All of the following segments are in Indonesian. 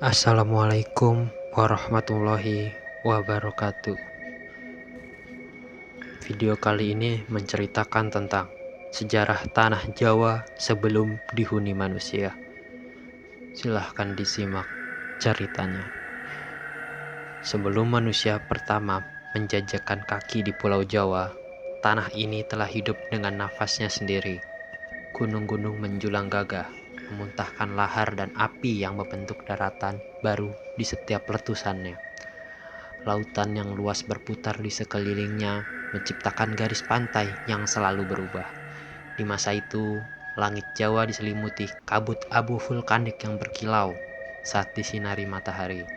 Assalamualaikum warahmatullahi wabarakatuh. Video kali ini menceritakan tentang sejarah tanah Jawa sebelum dihuni manusia. Silahkan disimak ceritanya. Sebelum manusia pertama menjajakan kaki di Pulau Jawa, tanah ini telah hidup dengan nafasnya sendiri. Gunung-gunung menjulang gagah, memuntahkan lahar dan api yang membentuk daratan baru di setiap letusannya. Lautan yang luas berputar di sekelilingnya, menciptakan garis pantai yang selalu berubah. Di masa itu, langit Jawa diselimuti kabut abu vulkanik yang berkilau saat disinari matahari.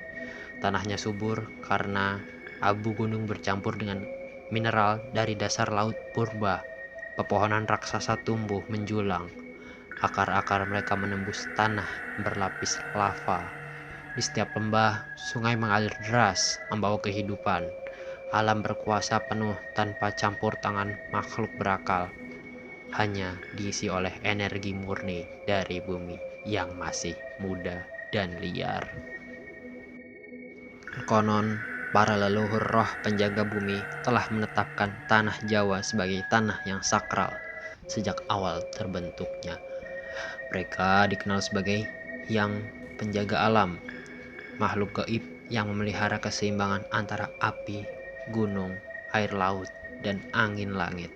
Tanahnya subur karena abu gunung bercampur dengan mineral dari dasar laut purba. Pepohonan raksasa tumbuh menjulang. Akar-akar mereka menembus tanah berlapis lava. Di setiap lembah, sungai mengalir deras, membawa kehidupan. Alam berkuasa penuh tanpa campur tangan makhluk berakal. Hanya diisi oleh energi murni dari bumi yang masih muda dan liar. Konon, para leluhur roh penjaga bumi telah menetapkan tanah Jawa sebagai tanah yang sakral sejak awal terbentuknya. Mereka dikenal sebagai yang penjaga alam, makhluk gaib yang memelihara keseimbangan antara api, gunung, air laut, dan angin langit.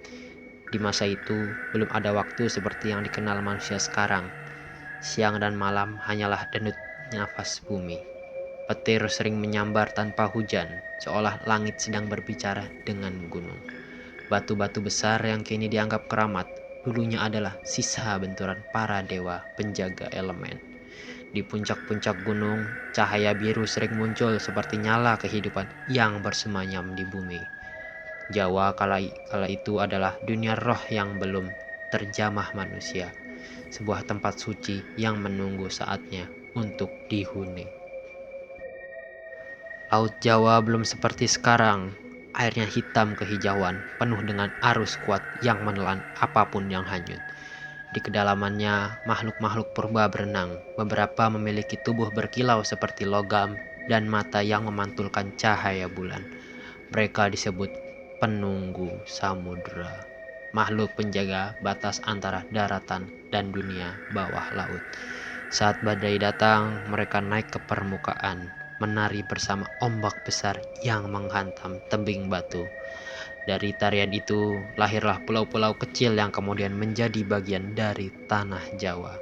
Di masa itu, belum ada waktu seperti yang dikenal manusia sekarang. Siang dan malam hanyalah denyut nafas bumi. Petir sering menyambar tanpa hujan, seolah langit sedang berbicara dengan gunung. Batu-batu besar yang kini dianggap keramat, dulunya adalah sisa benturan para dewa penjaga elemen. Di puncak-puncak gunung, cahaya biru sering muncul seperti nyala kehidupan yang bersemayam di bumi. Jawa kala itu adalah dunia roh yang belum terjamah manusia, sebuah tempat suci yang menunggu saatnya untuk dihuni. Laut Jawa belum seperti sekarang, airnya hitam kehijauan, penuh dengan arus kuat yang menelan apapun yang hanyut. Di kedalamannya, makhluk-makhluk purba berenang. Beberapa memiliki tubuh berkilau seperti logam dan mata yang memantulkan cahaya bulan. Mereka disebut penunggu samudera, makhluk penjaga batas antara daratan dan dunia bawah laut. Saat badai datang, mereka naik ke permukaan, menari bersama ombak besar yang menghantam tebing batu. Dari tarian itu, lahirlah pulau-pulau kecil yang kemudian menjadi bagian dari tanah Jawa.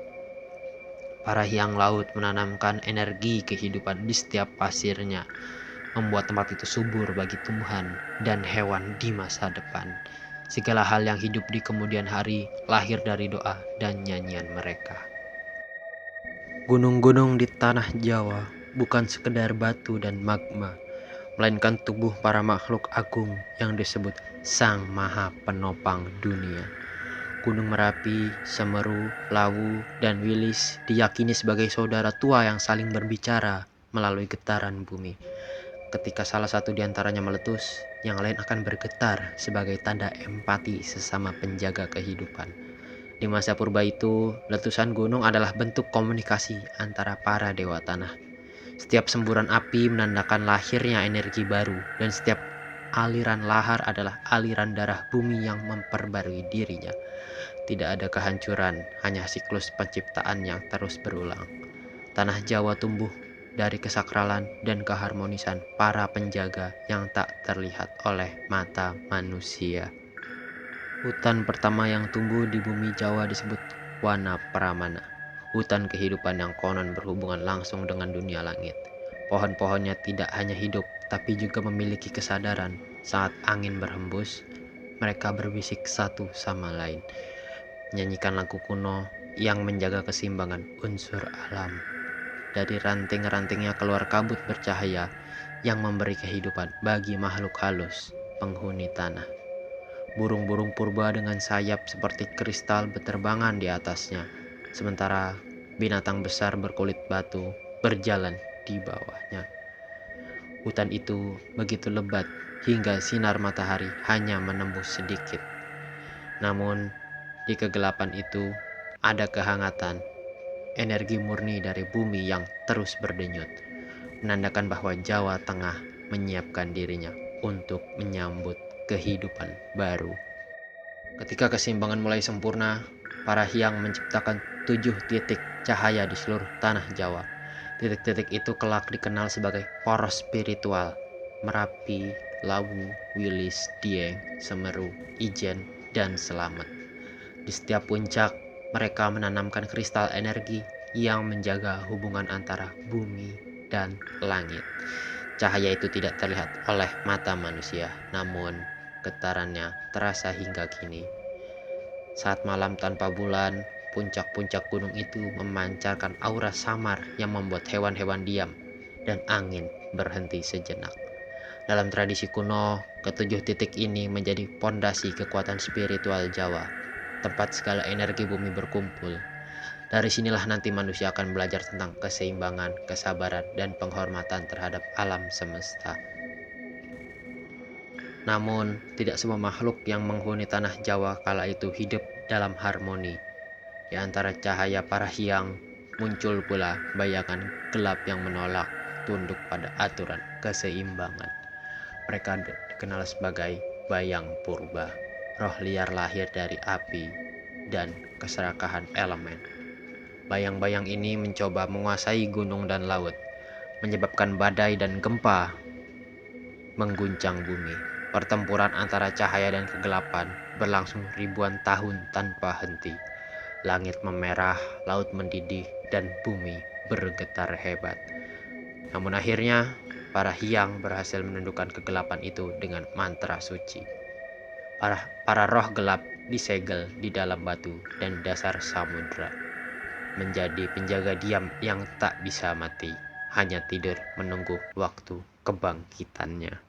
Para hyang laut menanamkan energi kehidupan di setiap pasirnya, membuat tempat itu subur bagi tumbuhan dan hewan di masa depan. Segala hal yang hidup di kemudian hari lahir dari doa dan nyanyian mereka. Gunung-gunung di tanah Jawa bukan sekedar batu dan magma, melainkan tubuh para makhluk agung yang disebut Sang Maha Penopang Dunia. Gunung Merapi, Semeru, Lawu, dan Wilis diyakini sebagai saudara tua yang saling berbicara melalui getaran bumi. Ketika salah satu di antaranya meletus, yang lain akan bergetar sebagai tanda empati sesama penjaga kehidupan. Di masa purba itu, letusan gunung adalah bentuk komunikasi antara para dewa tanah. Setiap semburan api menandakan lahirnya energi baru, dan setiap aliran lahar adalah aliran darah bumi yang memperbarui dirinya. Tidak ada kehancuran, hanya siklus penciptaan yang terus berulang. Tanah Jawa tumbuh dari kesakralan dan keharmonisan para penjaga yang tak terlihat oleh mata manusia. Hutan pertama yang tumbuh di bumi Jawa disebut Wana Pramana, hutan kehidupan yang konon berhubungan langsung dengan dunia langit. Pohon-pohonnya tidak hanya hidup, tapi juga memiliki kesadaran. Saat angin berhembus, mereka berbisik satu sama lain, menyanyikan lagu kuno yang menjaga keseimbangan unsur alam. Dari ranting-rantingnya keluar kabut bercahaya yang memberi kehidupan bagi makhluk halus, penghuni tanah. Burung-burung purba dengan sayap seperti kristal berterbangan di atasnya, sementara binatang besar berkulit batu berjalan di bawahnya. Hutan itu begitu lebat hingga sinar matahari hanya menembus sedikit. Namun, di kegelapan itu ada kehangatan. energi murni dari bumi yang terus berdenyut, menandakan bahwa Jawa Tengah menyiapkan dirinya untuk menyambut kehidupan baru. Ketika keseimbangan mulai sempurna, para Hyang menciptakan 7 titik cahaya di seluruh tanah Jawa. Titik-titik itu kelak dikenal sebagai poros spiritual: Merapi, Lawu, Wilis, Dieng, Semeru, Ijen, dan Selamet. Di setiap puncak, mereka menanamkan kristal energi yang menjaga hubungan antara bumi dan langit. Cahaya itu tidak terlihat oleh mata manusia, namun getarannya terasa hingga kini. Saat malam tanpa bulan, puncak-puncak gunung itu memancarkan aura samar yang membuat hewan-hewan diam dan angin berhenti sejenak. Dalam tradisi kuno, ketujuh titik ini menjadi pondasi kekuatan spiritual Jawa, tempat segala energi bumi berkumpul. Dari sinilah nanti manusia akan belajar tentang keseimbangan, kesabaran, dan penghormatan terhadap alam semesta. Namun, tidak semua makhluk yang menghuni tanah Jawa kala itu hidup dalam harmoni. Di antara cahaya para hyang, muncul pula bayangan gelap yang menolak tunduk pada aturan keseimbangan. Mereka dikenal sebagai bayang purba, roh liar lahir dari api dan keserakahan elemen. Bayang-bayang ini mencoba menguasai gunung dan laut, menyebabkan badai dan gempa mengguncang bumi. Pertempuran antara cahaya dan kegelapan berlangsung ribuan tahun tanpa henti. Langit memerah, laut mendidih, dan bumi bergetar hebat. Namun akhirnya, para hyang berhasil menundukkan kegelapan itu dengan mantra suci. Para roh gelap disegel di dalam batu dan dasar samudra, menjadi penjaga diam yang tak bisa mati, hanya tidur menunggu waktu kebangkitannya.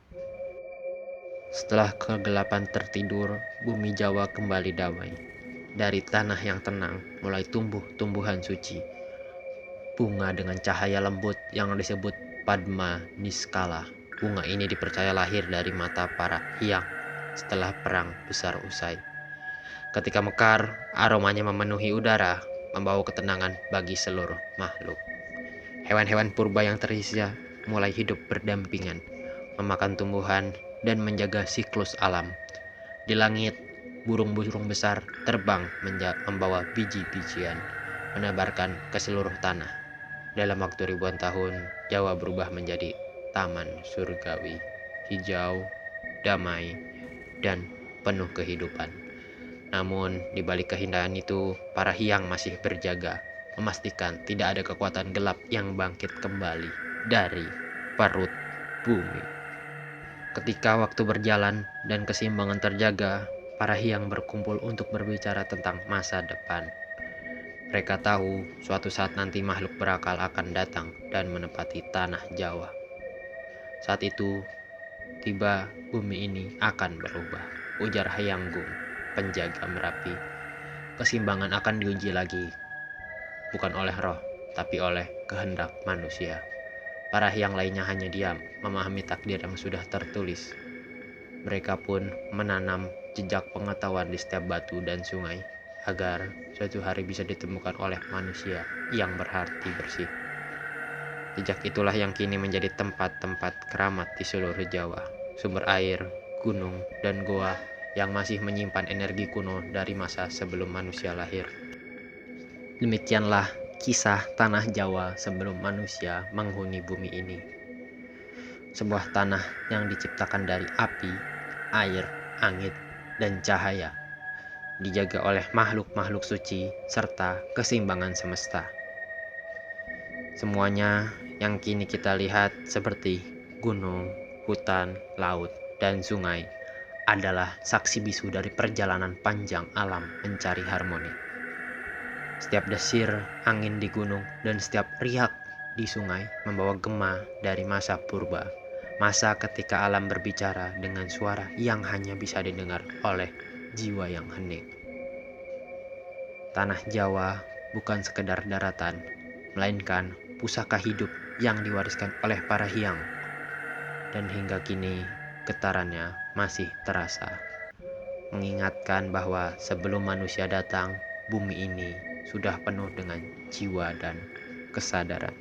Setelah kegelapan tertidur, bumi Jawa kembali damai. Dari tanah yang tenang mulai tumbuh tumbuhan suci. Bunga dengan cahaya lembut yang disebut Padma Niskala. Bunga ini dipercaya lahir dari mata para hyang setelah perang besar usai. Ketika mekar, aromanya memenuhi udara, membawa ketenangan bagi seluruh makhluk. Hewan-hewan purba yang tersisa mulai hidup berdampingan, memakan tumbuhan, dan menjaga siklus alam. Di langit, burung-burung besar terbang membawa biji-bijian, menebarkan ke seluruh tanah. Dalam waktu ribuan tahun, Jawa berubah menjadi taman surgawi, hijau, damai, dan penuh kehidupan. Namun, di balik keindahan itu, para hyang masih berjaga, memastikan tidak ada kekuatan gelap yang bangkit kembali dari perut bumi. Ketika waktu berjalan dan keseimbangan terjaga, para hyang berkumpul untuk berbicara tentang masa depan. Mereka tahu suatu saat nanti makhluk berakal akan datang dan menempati tanah Jawa. Saat itu, tiba bumi ini akan berubah, ujar Hyanggung, penjaga Merapi. Keseimbangan akan diuji lagi, bukan oleh roh, tapi oleh kehendak manusia. Para hyang lainnya hanya diam, memahami takdir yang sudah tertulis. Mereka pun menanam jejak pengetahuan di setiap batu dan sungai, agar suatu hari bisa ditemukan oleh manusia yang berhati bersih. Jejak itulah yang kini menjadi tempat-tempat keramat di seluruh Jawa, sumber air, gunung, dan goa yang masih menyimpan energi kuno dari masa sebelum manusia lahir. Demikianlah kisah tanah Jawa sebelum manusia menghuni bumi ini. Sebuah tanah yang diciptakan dari api, air, angin, dan cahaya, dijaga oleh makhluk-makhluk suci serta keseimbangan semesta. Semuanya yang kini kita lihat seperti gunung, hutan, laut, dan sungai adalah saksi bisu dari perjalanan panjang alam mencari harmoni. Setiap desir angin di gunung dan setiap riak di sungai membawa gema dari masa purba, masa ketika alam berbicara dengan suara yang hanya bisa didengar oleh jiwa yang hening. Tanah Jawa bukan sekedar daratan, melainkan pusaka hidup yang diwariskan oleh para hyang. Dan hingga kini getarannya masih terasa, mengingatkan bahwa sebelum manusia datang, bumi ini sudah penuh dengan jiwa dan kesadaran.